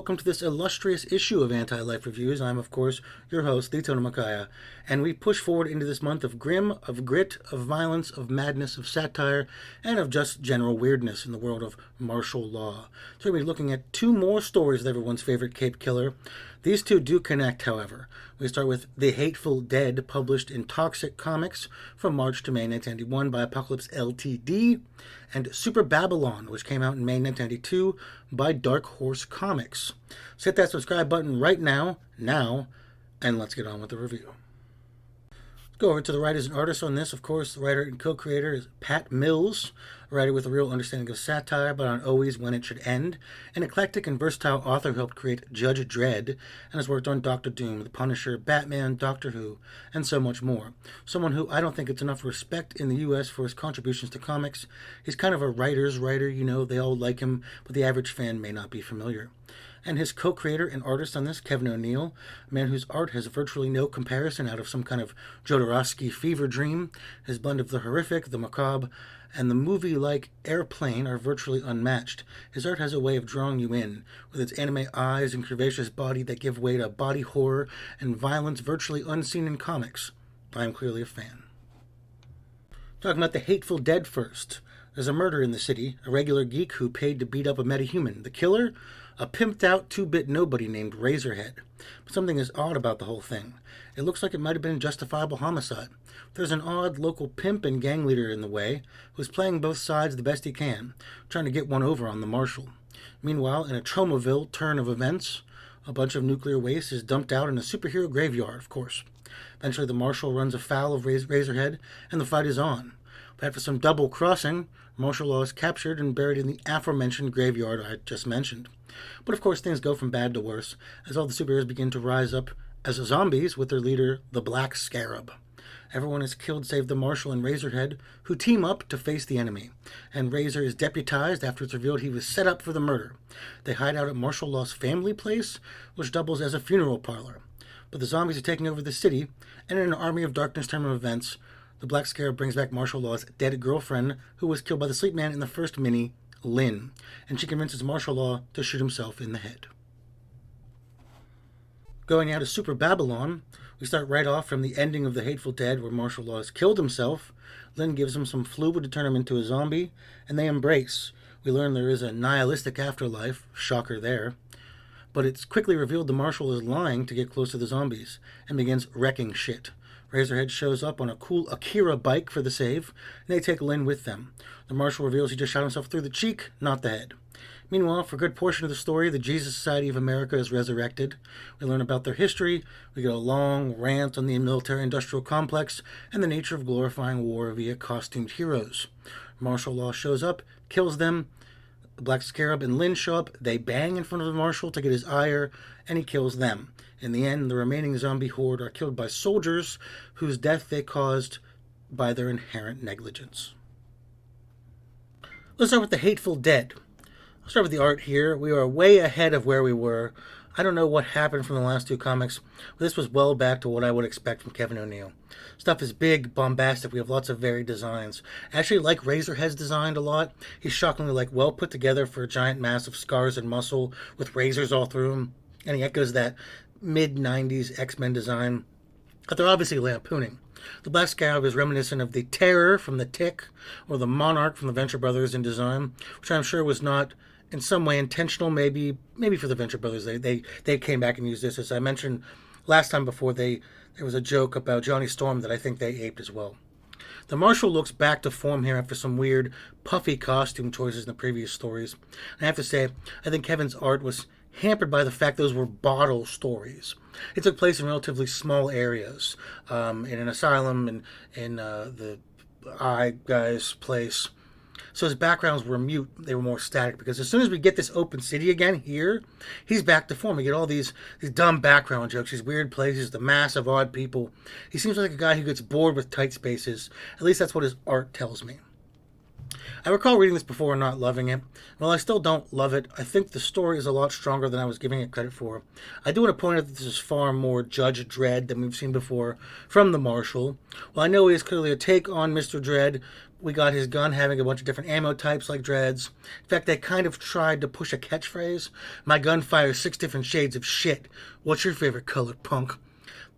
welcome to this illustrious issue of Anti-Life Reviews. I'm, of course, your host, the Tona Makaya, and we push forward into this month of grim, of grit, of violence, of madness, of satire, and of just general weirdness in the world of martial law. So we're going to be looking at two more stories of everyone's favorite Cape Killer. These two do connect, however. We start with The Hateful Dead, published in Toxic Comics from March to May 1991 by Apocalypse Ltd., and Super Babylon, which came out in May 1992 by Dark Horse Comics. So hit that subscribe button right now, and let's get on with the review. Let's go over to the writers and artists on this. Of course, the writer and co-creator is Pat Mills, a writer with a real understanding of satire, but on always when it should end. An eclectic and versatile author who helped create Judge Dredd, and has worked on Doctor Doom, The Punisher, Batman, Doctor Who, and so much more. Someone who I don't think it's enough respect in the U.S. for his contributions to comics. He's kind of a writer's writer, they all like him, but the average fan may not be familiar. And his co-creator and artist on this, Kevin O'Neill, a man whose art has virtually no comparison out of some kind of Jodorowsky fever dream. His blend of the horrific, the macabre, and the movie-like Airplane are virtually unmatched. His art has a way of drawing you in, with its anime eyes and curvaceous body that give way to body horror and violence virtually unseen in comics. I am clearly a fan. Talking about The Hateful Dead first. There's a murder in the city, a regular geek who paid to beat up a metahuman. The killer? A pimped-out 2-bit nobody named Razorhead. But something is odd about the whole thing. It looks like it might have been a justifiable homicide. There's an odd local pimp and gang leader in the way, who's playing both sides the best he can, trying to get one over on the Marshal. Meanwhile, in a Tromaville turn of events, a bunch of nuclear waste is dumped out in a superhero graveyard, of course. Eventually, the Marshal runs afoul of Razorhead, and the fight is on. But after some double-crossing, Marshal Law is captured and buried in the aforementioned graveyard I just mentioned. But of course things go from bad to worse, as all the superheroes begin to rise up as zombies with their leader, the Black Scarab. Everyone is killed save the Marshal and Razorhead, who team up to face the enemy, and Razor is deputized after it's revealed he was set up for the murder. They hide out at Marshal Law's family place, which doubles as a funeral parlor. But the zombies are taking over the city, and in an Army of Darkness turn of events, the Black Scarab brings back Marshal Law's dead girlfriend, who was killed by the Sleep Man in the first mini, Lynn, and she convinces Marshal Law to shoot himself in the head. Going now to Super Babylon, we start right off from the ending of The Hateful Dead, where Marshal Law has killed himself. Lynn gives him some fluid to turn him into a zombie, and they embrace. We learn there is a nihilistic afterlife, shocker there, but it's quickly revealed the Marshal is lying to get close to the zombies, and begins wrecking shit. Razorhead shows up on a cool Akira bike for the save, and they take Lynn with them. The Marshal reveals he just shot himself through the cheek, not the head. Meanwhile, for a good portion of the story, the Jesus Society of America is resurrected. We learn about their history, we get a long rant on the military-industrial complex, and the nature of glorifying war via costumed heroes. Marshal Law shows up, kills them, the Black Scarab and Lynn show up, they bang in front of the Marshal to get his ire, and he kills them. In the end, the remaining zombie horde are killed by soldiers whose death they caused by their inherent negligence. Let's start with The Hateful Dead. I'll start with the art here. We are way ahead of where we were. I don't know what happened from the last two comics, but this was well back to what I would expect from Kevin O'Neill. Stuff is big, bombastic, we have lots of varied designs. I actually like Razorhead's designed a lot. He's shockingly well put together for a giant mass of scars and muscle with razors all through him, and he echoes that mid-90s X-Men design that they're obviously lampooning. The Black Scarab is reminiscent of the Terror from the Tick, or the Monarch from the Venture Brothers in design, which I'm sure was not in some way intentional, maybe for the Venture Brothers. They came back and used this. As I mentioned last time before, there was a joke about Johnny Storm that I think they aped as well. The Marshal looks back to form here after some weird, puffy costume choices in the previous stories. And I have to say, I think Kevin's art was hampered by the fact those were bottle stories. It took place in relatively small areas, in an asylum, in the Eye Guy's place. So his backgrounds were mute, they were more static, because as soon as we get this open city again here, he's back to form. We get all these dumb background jokes, these weird places, the mass of odd people. He seems like a guy who gets bored with tight spaces. At least that's what his art tells me. I recall reading this before and not loving it. While I still don't love it, I think the story is a lot stronger than I was giving it credit for. I do want to point out that this is far more Judge Dredd than we've seen before from the Marshal. While I know he is clearly a take on Mr. Dredd, we got his gun having a bunch of different ammo types like Dredd's. In fact, they kind of tried to push a catchphrase. My gun fires 6 different shades of shit. What's your favorite color, punk?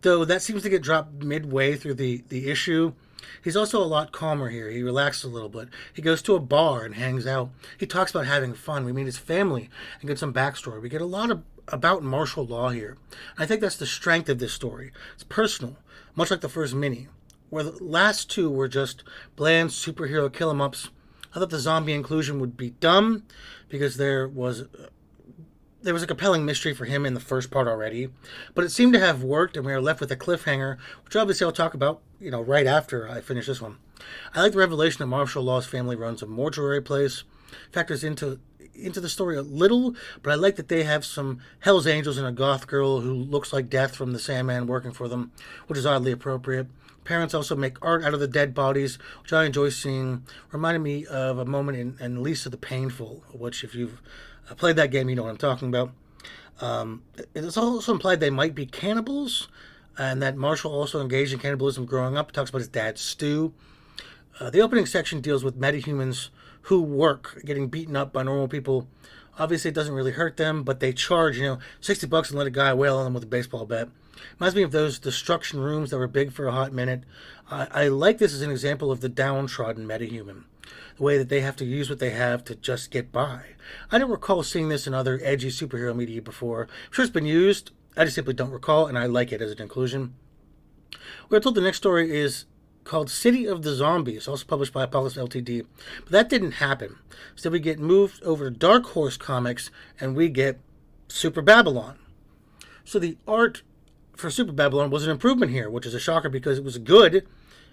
Though that seems to get dropped midway through the issue. He's also a lot calmer here. He relaxes a little bit. He goes to a bar and hangs out. He talks about having fun. We meet his family and get some backstory. We get a lot about martial law here. I think that's the strength of this story. It's personal, much like the first mini, where the last two were just bland superhero kill-em-ups. I thought the zombie inclusion would be dumb because there was a compelling mystery for him in the first part already, but it seemed to have worked, and we are left with a cliffhanger, which obviously I'll talk about, right after I finish this one. I like the revelation that Marshal Law's family runs a mortuary place. Factors into the story a little, but I like that they have some Hell's Angels and a goth girl who looks like Death from the Sandman working for them, which is oddly appropriate. Parents also make art out of the dead bodies, which I enjoy seeing. Reminded me of a moment in Lisa the Painful, which if you've played that game, you know what I'm talking about. It's also implied they might be cannibals, and that Marshall also engaged in cannibalism growing up. He talks about his dad's stew. The opening section deals with metahumans who work, getting beaten up by normal people. Obviously, it doesn't really hurt them, but they charge, $60 and let a guy wail on them with a baseball bat. Reminds me of those destruction rooms that were big for a hot minute. I like this as an example of the downtrodden metahuman. The way that they have to use what they have to just get by. I don't recall seeing this in other edgy superhero media before. I'm sure it's been used. I just simply don't recall, and I like it as an inclusion. We're told the next story is called City of the Zombies, also published by Apollos Ltd. But that didn't happen. So we get moved over to Dark Horse Comics, and we get Super Babylon. So the art for Super Babylon was an improvement here, which is a shocker because it was good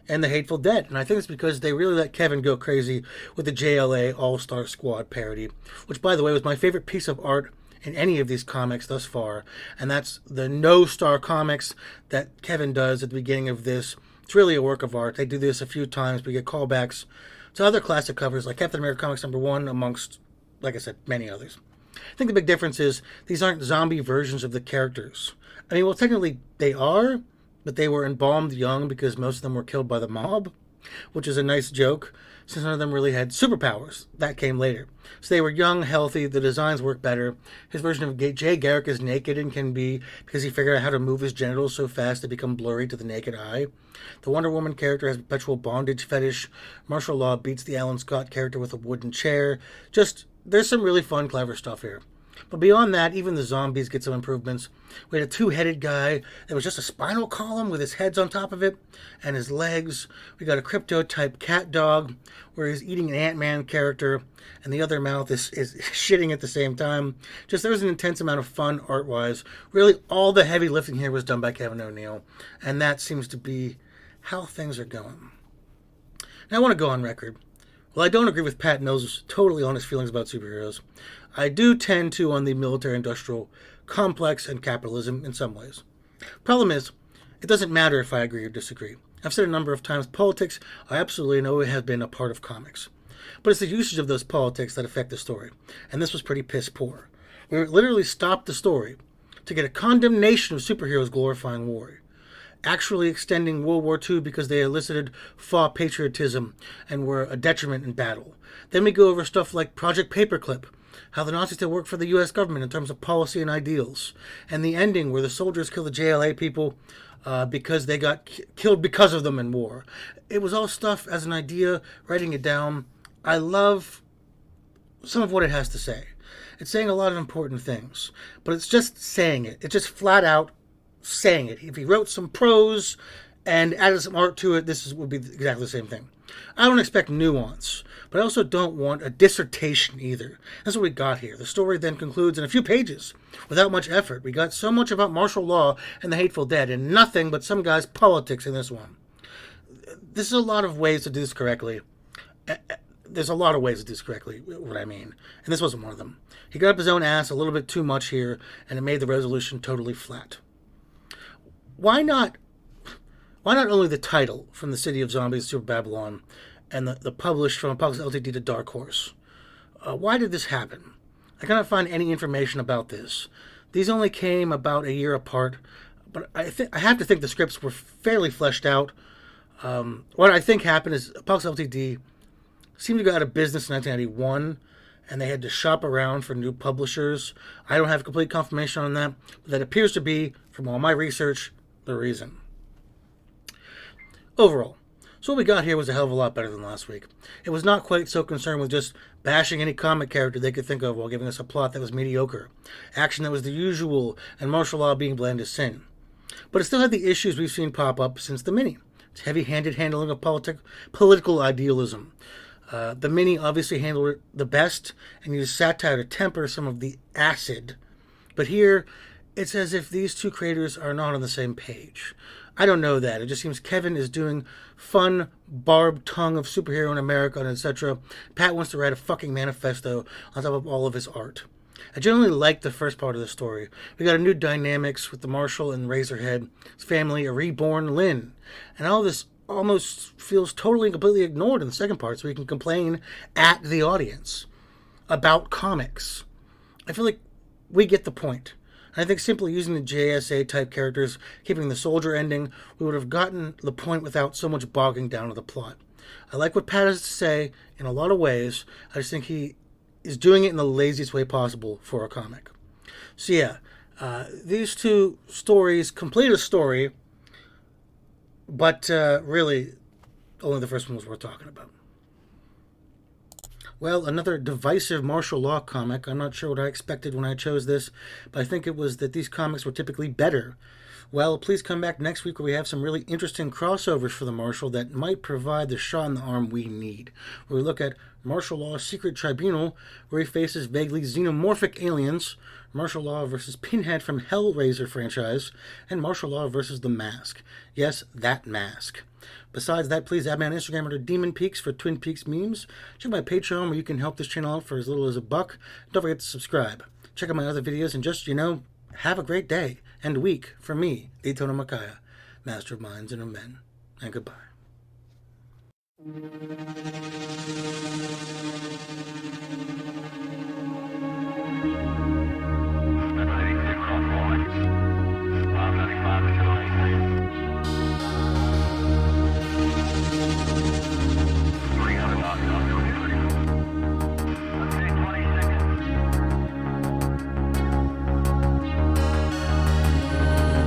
and the Hateful Dead. And I think it's because they really let Kevin go crazy with the JLA All-Star Squad parody, which, by the way, was my favorite piece of art in any of these comics thus far. And that's the No Star comics that Kevin does at the beginning of this. It's really a work of art. They do this a few times. We get callbacks to other classic covers like Captain America Comics #1 amongst, like I said, many others. I think the big difference is these aren't zombie versions of the characters. I mean, well, technically they are, but they were embalmed young because most of them were killed by the mob, which is a nice joke, since none of them really had superpowers. That came later. So they were young, healthy, the designs work better. His version of Jay Garrick is naked and can be because he figured out how to move his genitals so fast they become blurry to the naked eye. The Wonder Woman character has a perpetual bondage fetish. Marshal Law beats the Alan Scott character with a wooden chair. There's some really fun, clever stuff here. But beyond that, even the zombies get some improvements. We had a two-headed guy. There was just a spinal column with his heads on top of it and his legs. We got a crypto-type cat dog where he's eating an Ant-Man character and the other mouth is shitting at the same time. There was an intense amount of fun art-wise. Really, all the heavy lifting here was done by Kevin O'Neill, and that seems to be how things are going. Now, I want to go on record. Well, I don't agree with Pat Mills' totally honest feelings about superheroes. I do tend to on the military-industrial complex and capitalism in some ways. Problem is, it doesn't matter if I agree or disagree. I've said a number of times, politics, I absolutely know it has been a part of comics. But it's the usage of those politics that affect the story. And this was pretty piss poor. We literally stopped the story to get a condemnation of superheroes glorifying war, actually extending World War II because they elicited faux patriotism and were a detriment in battle. Then we go over stuff like Project Paperclip, how the Nazis still work for the U.S. government in terms of policy and ideals, and the ending where the soldiers kill the JLA people because they got killed because of them in war. It was all stuff as an idea, writing it down. I love some of what it has to say. It's saying a lot of important things, but it's just saying it. It's just flat out saying it. If he wrote some prose and added some art to it, would be exactly the same thing. I don't expect nuance, but I also don't want a dissertation either. That's what we got here. The story then concludes in a few pages without much effort. We got so much about martial law and the Hateful Dead and nothing but some guy's politics in this one. This is a lot of ways to do this correctly. There's a lot of ways to do this correctly, what I mean. And this wasn't one of them. He got up his own ass a little bit too much here, and it made the resolution totally flat. Why not only the title from the City of Zombies, Super Babylon, and the published from Apocalypse Ltd. to Dark Horse. Why did this happen? I cannot find any information about this. These only came about a year apart, but I have to think the scripts were fairly fleshed out. What I think happened is Apocalypse Ltd. seemed to go out of business in 1991, and they had to shop around for new publishers. I don't have complete confirmation on that, but that appears to be, from all my research, the reason. Overall, so what we got here was a hell of a lot better than last week. It was not quite so concerned with just bashing any comic character they could think of while giving us a plot that was mediocre, action that was the usual, and martial law being bland as sin. But it still had the issues we've seen pop up since the mini. Its heavy-handed handling of political idealism. The mini obviously handled it the best and used satire to temper some of the acid. But here, it's as if these two creators are not on the same page. I don't know that. It just seems Kevin is doing fun, barbed tongue of superhero in America and etc. Pat wants to write a fucking manifesto on top of all of his art. I generally liked the first part of the story. We got a new dynamics with the Marshal and Razorhead, his family, a reborn Lynn. And all this almost feels totally and completely ignored in the second part, so we can complain at the audience about comics. I feel like we get the point. And I think simply using the JSA type characters, keeping the soldier ending, we would have gotten the point without so much bogging down of the plot. I like what Pat has to say in a lot of ways. I just think he is doing it in the laziest way possible for a comic. So yeah, these two stories complete a story, but really, only the first one was worth talking about. Well, another divisive martial law comic. I'm not sure what I expected when I chose this, but I think it was that these comics were typically better. Well, please come back next week where we have some really interesting crossovers for the Marshal that might provide the shot in the arm we need. Where we look at Marshal Law's Secret Tribunal, where he faces vaguely xenomorphic aliens, Marshal Law versus Pinhead from Hellraiser franchise, and Marshal Law versus The Mask. Yes, that mask. Besides that, please add me on Instagram under Demon Peaks for Twin Peaks memes. Check my Patreon where you can help this channel out for as little as $1. Don't forget to subscribe. Check out my other videos and just, have a great day and week from me, Daytona Makaya, Master of Minds and of Men. And goodbye.